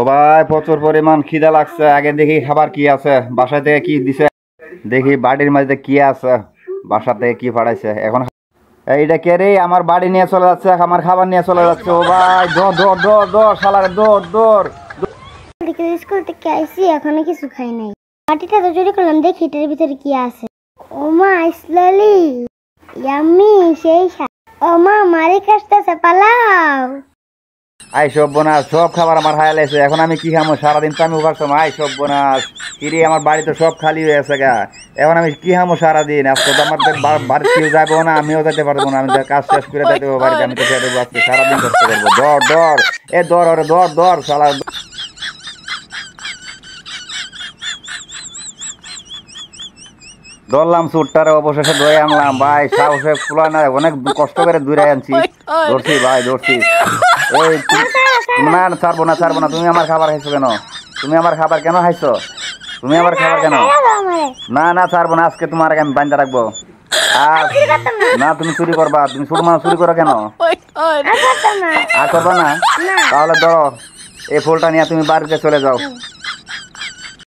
ভাই প্রচুর পরিমাণ খিদা লাগছে। আগে দেখি খাবার কি আছে, বাসা থেকে কি দিছে, দেখি বাড়ির মধ্যে কি আছে, বাসা থেকে কি পাঠাইছে। এখন এইটা কে রে আমার বাড়ি নিয়ে চলে যাচ্ছে, আমার খাবার নিয়ে চলে যাচ্ছে। ও ভাই দৌড় দৌড় দৌড় দৌড় শালারে দৌড় দৌড়। স্কুল থেকে আইসি এখনো কিছু খাই নাই। পাটিটা তো চুরি করলাম, দেখি এটার ভিতরে কি আছে। ওমা স্লোলি ইয়াম্মি সেই ওমা মারি কাটতেছে, পালাও। আই সব বোনাস, সব খাবার আমার হায়া লেছে। এখন আমি কি খামো? সারাদিন তো আমি উপাস। আই সব বোনাস কিরে, আমার বাড়ি তো সব খালি হয়ে আছে গা। এখন আমি কি খামো সারাদিন? আজকে তো আমার বাড়ি কেউ যাবো না, আমিও যেতে পারবো না। আমি কাজ শেষ করে যেতে পারবো বাড়িতে। আমি তো যেতে আজকে সারাদিন কষ্ট করবো। দর দর এ দর ওরে দর দর শালা। ধরলাম সুটটারে, অবশেষে ধরে আনলাম ভাই। সাহসে খোলা না, অনেক কষ্ট করে দূরে আনছি। ধরছি ভাই ধরছি। এই না ছাড়বো না ছাড়বো না। তুমি আমার খাবার খাইছো কেন? তুমি আমার খাবার কেন খাইছো? তুমি আমার খাবার কেন? না না ছাড়বো না, আজকে তোমার আমি বান্ধা রাখবো। আর না তুমি চুরি করবা, তুমি ছোট মানুষ চুরি করো কেন? আর করবা না? তাহলে ধরো এই ফুলটা নিয়ে তুমি বাড়িতে চলে যাও।